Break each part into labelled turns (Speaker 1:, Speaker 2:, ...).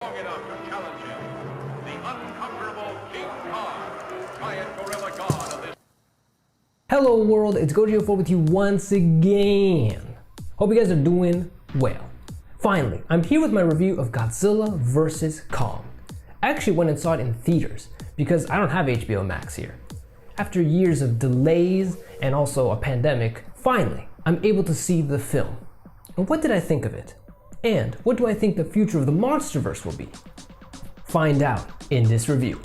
Speaker 1: Long enough to challenge him, the unconquerable King Kong, giant gorilla god of this.
Speaker 2: Hello world, it's Godzilla4 with you once again. Hope you guys are doing well. Finally, I'm here with my review of Godzilla vs. Kong. I actually went and saw it in theaters because I don't have HBO Max here. After years of delays and also a pandemic, finally, I'm able to see the film. And what did I think of it? And what do I think the future of the Monsterverse will be? Find out in this review.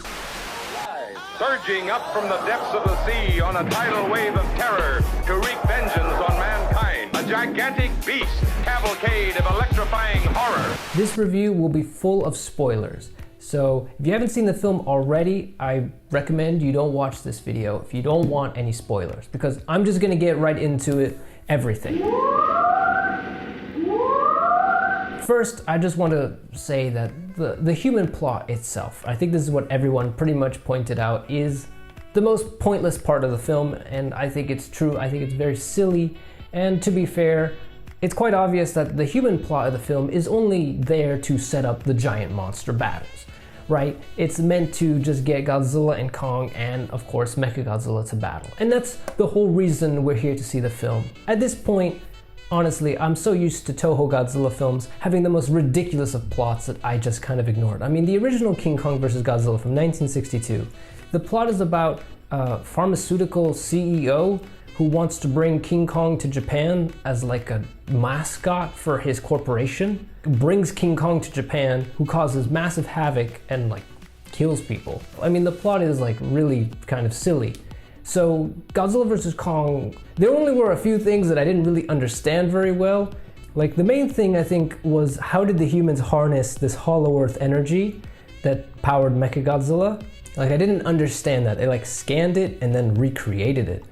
Speaker 1: Surging up from the depths of the sea on a tidal wave of terror to wreak vengeance on mankind. A gigantic beast, cavalcade of electrifying horror.
Speaker 2: This review will be full of spoilers. So if you haven't seen the film already, I recommend you don't watch this video if you don't want any spoilers, because I'm just gonna get right into it, everything. First, I just want to say that the human plot itself, I think this is what everyone pretty much pointed out, is the most pointless part of the film, and I think it's true. I think it's very silly, and to be fair, it's quite obvious that the human plot of the film is only there to set up the giant monster battles, right? It's meant to just get Godzilla and Kong and, of course, Mechagodzilla to battle. And that's the whole reason we're here to see the film. At this point, honestly, I'm so used to Toho Godzilla films having the most ridiculous of plots that I just kind of ignored. I mean, the original King Kong vs. Godzilla from 1962, the plot is about a pharmaceutical CEO who wants to bring King Kong to Japan as like a mascot for his corporation, brings King Kong to Japan, who causes massive havoc and like kills people. I mean, the plot is like really kind of silly. So Godzilla vs. Kong, there only were a few things that I didn't really understand very well. Like the main thing I think was, how did the humans harness this hollow earth energy that powered Mechagodzilla? Like I didn't understand that. They like scanned it and then recreated it.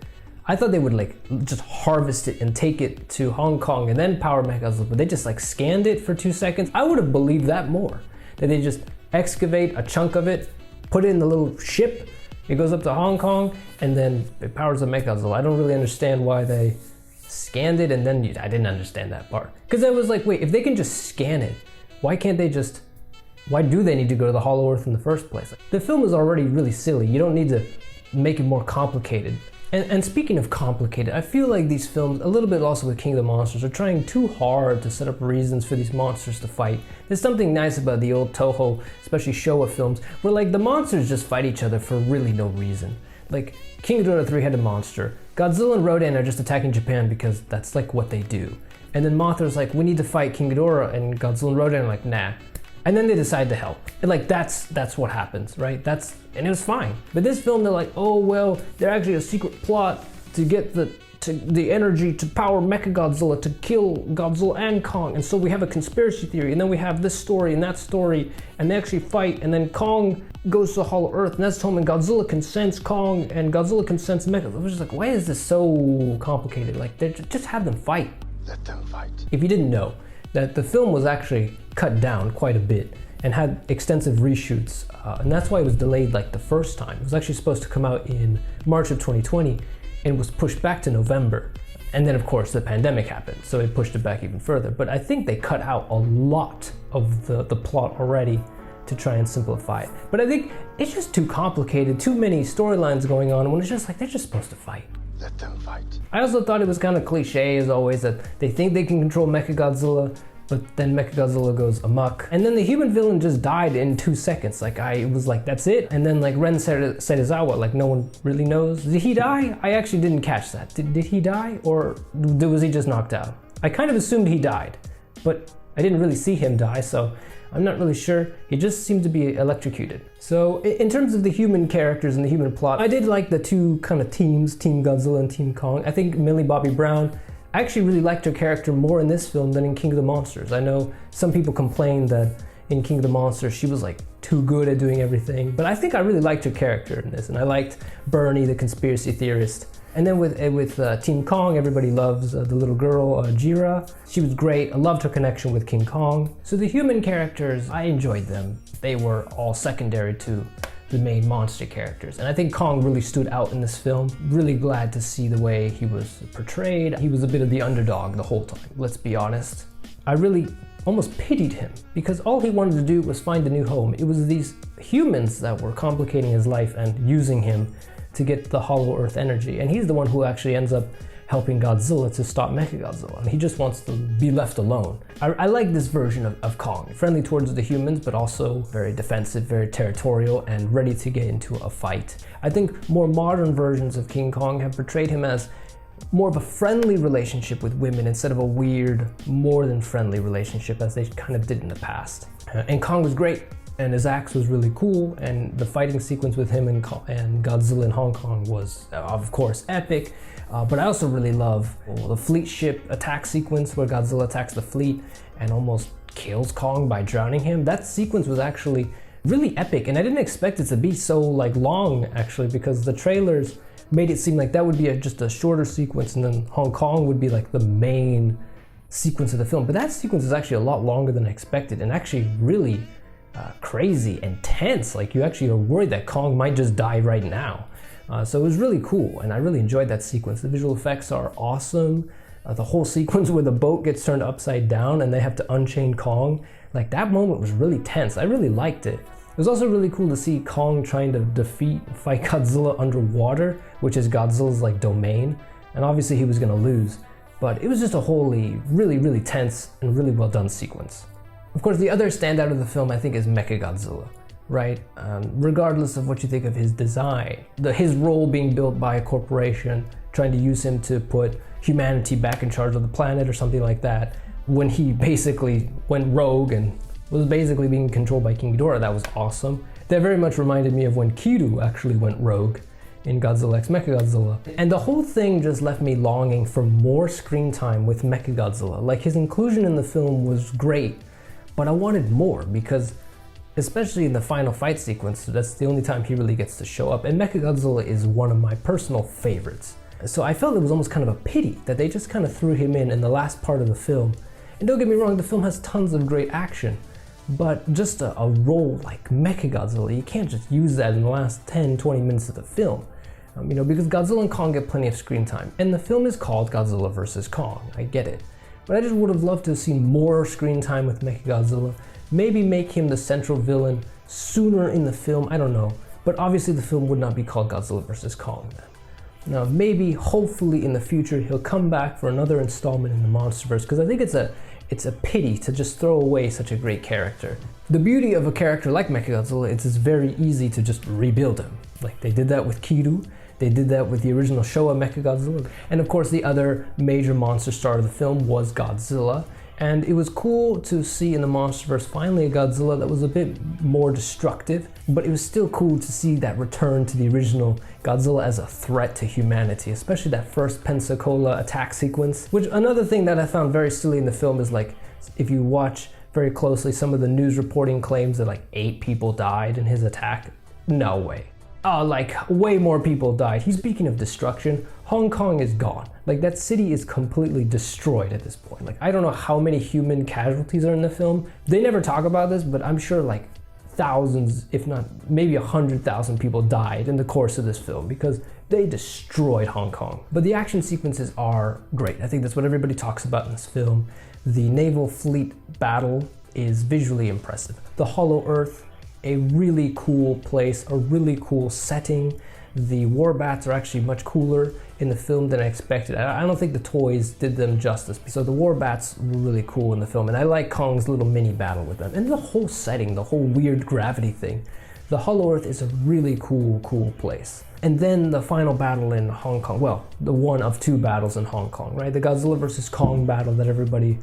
Speaker 2: I thought they would like just harvest it and take it to Hong Kong and then power Mechagodzilla, but they just like scanned it for 2 seconds. I would have believed that more. That they just excavate a chunk of it, put it in the little ship, it goes up to Hong Kong, and then it powers the Mechagodzilla. I don't really understand why they scanned it, and then I didn't understand that part. Because I was like, wait, if they can just scan it, why do they need to go to the Hollow Earth in the first place? The film is already really silly. You don't need to make it more complicated. And speaking of complicated, I feel like these films, a little bit also with King of the Monsters, are trying too hard to set up reasons for these monsters to fight. There's something nice about the old Toho, especially Showa films, where like the monsters just fight each other for really no reason. Like King Ghidorah, three-headed monster, Godzilla and Rodan are just attacking Japan because that's like what they do. And then Mothra's like, we need to fight King Ghidorah, and Godzilla and Rodan are like, nah. And then they decide to help. And like that's what happens, right? And it was fine. But this film, they're like, oh well, they're actually a secret plot to get the energy to power Mechagodzilla to kill Godzilla and Kong. And so we have a conspiracy theory, and then we have this story and that story, and they actually fight, and then Kong goes to Hollow Earth, and that's home, and Godzilla can sense Kong, and Godzilla can sense Mechagodzilla. I was just like, why is this so complicated? Like, just have them fight.
Speaker 1: Let them fight.
Speaker 2: If you didn't know, that the film was actually cut down quite a bit and had extensive reshoots, and that's why it was delayed like the first time. It was actually supposed to come out in March of 2020 and was pushed back to November. And then of course the pandemic happened, so it pushed it back even further. But I think they cut out a lot of the plot already to try and simplify it. But I think it's just too complicated, too many storylines going on, when it's just like, they're just supposed to fight.
Speaker 1: Let them fight.
Speaker 2: I also thought it was kind of cliche, as always, that they think they can control Mechagodzilla, but then Mechagodzilla goes amok. And then the human villain just died in 2 seconds. Like, I was like, that's it? And then like Ren Serizawa, like no one really knows. Did he die? I actually didn't catch that. Did he die? Or was he just knocked out? I kind of assumed he died, but I didn't really see him die, so I'm not really sure. He just seemed to be electrocuted. So in terms of the human characters and the human plot, I did like the two kind of teams, Team Godzilla and Team Kong. I think Millie Bobby Brown, I actually really liked her character more in this film than in King of the Monsters. I know some people complained that in King of the Monsters she was like too good at doing everything, but I think I really liked her character in this, and I liked Bernie, the conspiracy theorist. And then with Team Kong, everybody loves the little girl, Jira. She was great. I loved her connection with King Kong. So the human characters, I enjoyed them. They were all secondary to the main monster characters. And I think Kong really stood out in this film. Really glad to see the way he was portrayed. He was a bit of the underdog the whole time, let's be honest. I really almost pitied him, because all he wanted to do was find a new home. It was these humans that were complicating his life and using him to get the Hollow Earth energy. And he's the one who actually ends up helping Godzilla to stop Mechagodzilla. And he just wants to be left alone. I like this version of Kong. Friendly towards the humans, but also very defensive, very territorial, and ready to get into a fight. I think more modern versions of King Kong have portrayed him as more of a friendly relationship with women instead of a weird, more than friendly relationship as they kind of did in the past. And Kong was great, and his axe was really cool, and the fighting sequence with him and Godzilla in Hong Kong was, of course, epic. But I also really love the fleet ship attack sequence where Godzilla attacks the fleet and almost kills Kong by drowning him. That sequence was actually really epic, and I didn't expect it to be so long, actually, because the trailers made it seem like that would be just a shorter sequence, and then Hong Kong would be like the main sequence of the film. But that sequence is actually a lot longer than I expected, and actually really crazy and tense. Like, you actually are worried that Kong might just die right now. So it was really cool, and I really enjoyed that sequence. The visual effects are awesome. The whole sequence where the boat gets turned upside down and they have to unchain Kong, like, that moment was really tense. I really liked it. It was also really cool to see Kong trying to fight Godzilla underwater, which is Godzilla's domain, and obviously he was gonna lose. But it was just a wholly, really tense and really well done sequence. Of course, the other standout of the film, I think, is Mechagodzilla, right? Regardless of what you think of his design, his role being built by a corporation, trying to use him to put humanity back in charge of the planet or something like that, when he basically went rogue and was basically being controlled by King Ghidorah, that was awesome. That very much reminded me of when Kiru actually went rogue in Godzilla x Mechagodzilla. And the whole thing just left me longing for more screen time with Mechagodzilla. Like, his inclusion in the film was great, but I wanted more, because especially in the final fight sequence, that's the only time he really gets to show up. And Mechagodzilla is one of my personal favorites. So I felt it was almost kind of a pity that they just kind of threw him in the last part of the film. And don't get me wrong, the film has tons of great action, but just a role like Mechagodzilla, you can't just use that in the last 10-20 minutes of the film. Because Godzilla and Kong get plenty of screen time. And the film is called Godzilla vs. Kong, I get it. But I just would have loved to have seen more screen time with Mechagodzilla. Maybe make him the central villain sooner in the film, I don't know. But obviously the film would not be called Godzilla vs. Kong then. Now, maybe, hopefully in the future, he'll come back for another installment in the Monsterverse, because I think it's a pity to just throw away such a great character. The beauty of a character like Mechagodzilla is it's very easy to just rebuild him. Like, they did that with Kiru, they did that with the original Showa Mechagodzilla, and of course the other major monster star of the film was Godzilla. And it was cool to see in the Monsterverse finally a Godzilla that was a bit more destructive, but it was still cool to see that return to the original Godzilla as a threat to humanity, especially that first Pensacola attack sequence. Which, another thing that I found very silly in the film is, like, if you watch very closely, some of the news reporting claims that 8 people died in his attack. No way. Way more people died. He's speaking of destruction. Hong Kong is gone. That city is completely destroyed at this point. I don't know how many human casualties are in the film. They never talk about this, but I'm sure thousands, if not maybe 100,000 people died in the course of this film because they destroyed Hong Kong. But the action sequences are great. I think that's what everybody talks about in this film. The naval fleet battle is visually impressive. The Hollow Earth, a really cool place, a really cool setting. The war bats are actually much cooler in the film than I expected. I don't think the toys did them justice. So the war bats were really cool in the film, and I like Kong's little mini battle with them. And the whole setting, the whole weird gravity thing. The Hollow Earth is a really cool place. And then the final battle in Hong Kong, well, the one of 2 battles in Hong Kong, right? The Godzilla vs. Kong battle that everybody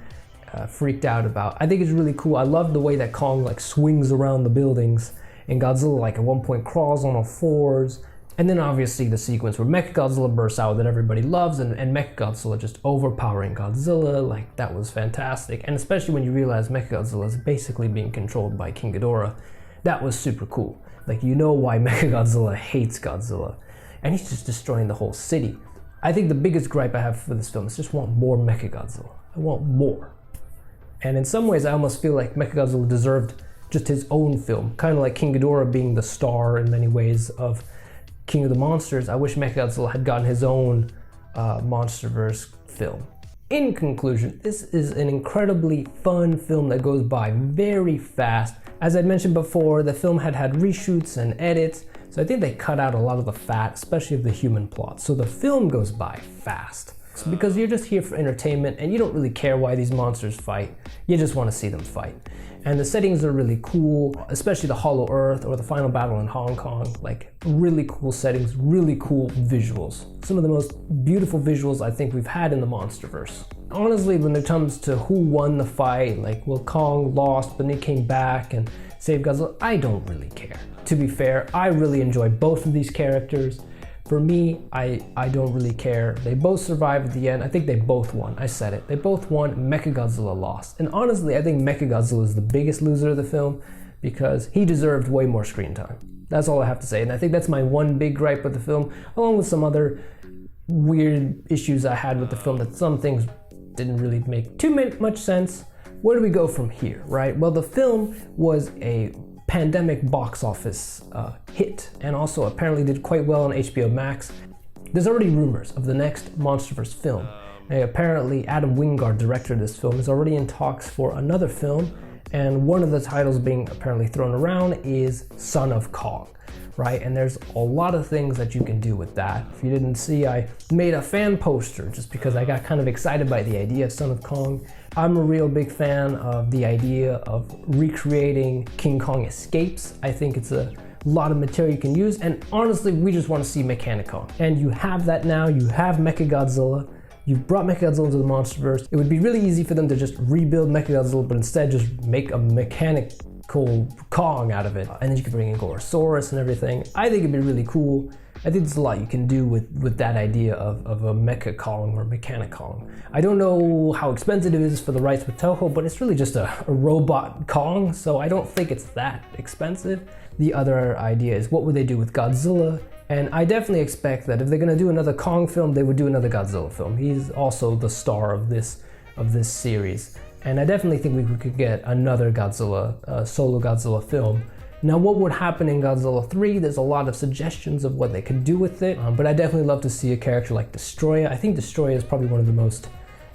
Speaker 2: freaked out about. I think it's really cool. I love the way that Kong swings around the buildings, and Godzilla at one point crawls on all 4s. And then obviously the sequence where Mechagodzilla bursts out that everybody loves, and Mechagodzilla just overpowering Godzilla, that was fantastic. And especially when you realize Mechagodzilla is basically being controlled by King Ghidorah, that was super cool. You know why Mechagodzilla hates Godzilla, and he's just destroying the whole city. I think the biggest gripe I have for this film is just want more Mechagodzilla. I want more. And in some ways I almost feel like Mechagodzilla deserved just his own film, kind of like King Ghidorah being the star in many ways of King of the Monsters. I wish Mechagodzilla had gotten his own Monsterverse film. In conclusion, this is an incredibly fun film that goes by very fast. As I mentioned before, the film had reshoots and edits, so I think they cut out a lot of the fat, especially of the human plot. So the film goes by fast. It's because you're just here for entertainment and you don't really care why these monsters fight. You just want to see them fight. And the settings are really cool, especially the Hollow Earth or the final battle in Hong Kong. Like, really cool settings, really cool visuals. Some of the most beautiful visuals I think we've had in the Monsterverse. Honestly, when it comes to who won the fight, like, well, Kong lost but then he came back and saved Godzilla, I don't really care. To be fair, I really enjoy both of these characters. For me, I don't really care. They both survived at the end. I think they both won. I said it. They both won. Mechagodzilla lost. And honestly, I think Mechagodzilla is the biggest loser of the film because he deserved way more screen time. That's all I have to say. And I think that's my one big gripe with the film, along with some other weird issues I had with the film, that some things didn't really make too much sense. Where do we go from here, right? Well, the film was a pandemic box office hit, and also apparently did quite well on HBO Max. There's already rumors of the next Monsterverse film. Apparently Adam Wingard, director of this film, is already in talks for another film, and one of the titles being apparently thrown around is Son of Kong, right? And there's a lot of things that you can do with that. If you didn't see, I made a fan poster just because I got kind of excited by the idea of Son of Kong. I'm a real big fan of the idea of recreating King Kong escapes. I think it's a lot of material you can use, and honestly, we just want to see Mechanicon. And you have that now. You have Mechagodzilla. You've brought Mechagodzilla into the Monsterverse. It would be really easy for them to just rebuild Mechagodzilla, but instead just make a mechanical Kong out of it. And then you could bring in Gorosaurus and everything. I think it'd be really cool. I think there's a lot you can do with that idea of a Mecha Kong or Mechanic Kong. I don't know how expensive it is for the rights with Toho, but it's really just a robot Kong, so I don't think it's that expensive. The other idea is, what would they do with Godzilla? And I definitely expect that if they're gonna do another Kong film, they would do another Godzilla film. He's also the star of this series. And I definitely think we could get another Godzilla, solo Godzilla film. Now, what would happen in Godzilla 3? There's a lot of suggestions of what they could do with it, but I definitely love to see a character like Destroyer. I think Destroyer is probably one of the most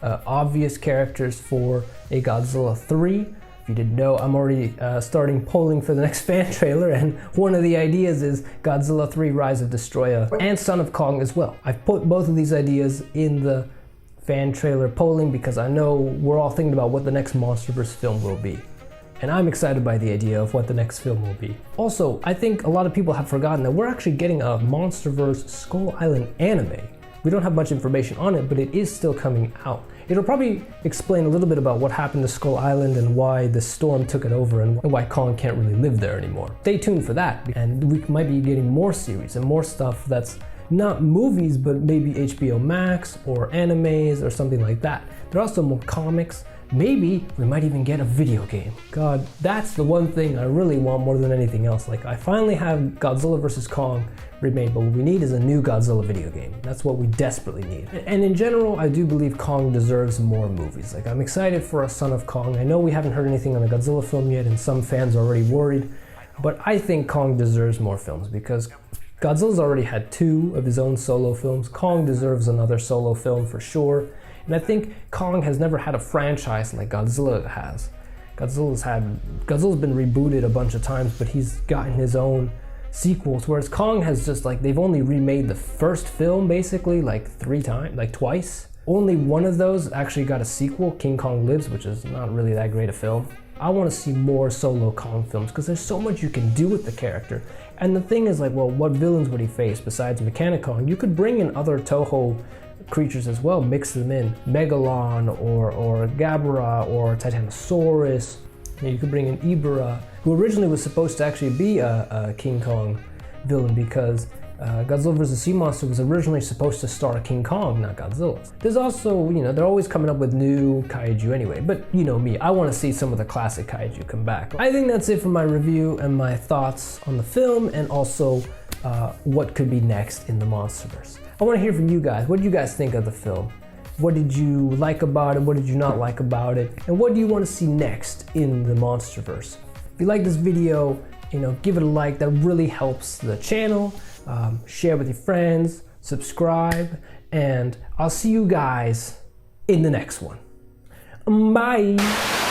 Speaker 2: obvious characters for a Godzilla 3. If you didn't know, I'm already starting polling for the next fan trailer, and one of the ideas is Godzilla 3 Rise of Destroyer and Son of Kong as well. I've put both of these ideas in the fan trailer polling because I know we're all thinking about what the next Monsterverse film will be. And I'm excited by the idea of what the next film will be. Also, I think a lot of people have forgotten that we're actually getting a Monsterverse Skull Island anime. We don't have much information on it, but it is still coming out. It'll probably explain a little bit about what happened to Skull Island and why the storm took it over and why Kong can't really live there anymore. Stay tuned for that, and we might be getting more series and more stuff that's not movies, but maybe HBO Max or animes or something like that. There are also more comics. Maybe we might even get a video game. God, that's the one thing I really want more than anything else. Like, I finally have Godzilla vs. Kong remade, but what we need is a new Godzilla video game. That's what we desperately need. And in general, I do believe Kong deserves more movies. Like, I'm excited for a Son of Kong. I know we haven't heard anything on the Godzilla film yet, and some fans are already worried, but I think Kong deserves more films because Godzilla's already had 2 of his own solo films. Kong deserves another solo film for sure. And I think Kong has never had a franchise like Godzilla has. Godzilla's been rebooted a bunch of times, but he's gotten his own sequels, whereas Kong has just, like, they've only remade the first film basically like 3 times, like twice. Only one of those actually got a sequel, King Kong Lives, which is not really that great a film. I want to see more solo Kong films because there's so much you can do with the character. And the thing is, like, well, what villains would he face besides Mechanicon? You could bring in other Toho creatures as well, mix them in. Megalon or Gabara or Titanosaurus. You could bring in Ibera, who originally was supposed to actually be a King Kong villain because Godzilla vs. Sea Monster was originally supposed to star King Kong, not Godzilla. There's also, they're always coming up with new kaiju anyway, but you know me, I want to see some of the classic kaiju come back. I think that's it for my review and my thoughts on the film, and also what could be next in the Monsterverse. I want to hear from you guys. What do you guys think of the film? What did you like about it? What did you not like about it? And what do you want to see next in the Monsterverse? If you like this video, give it a like. That really helps the channel. Share with your friends, subscribe, and I'll see you guys in the next one. Bye!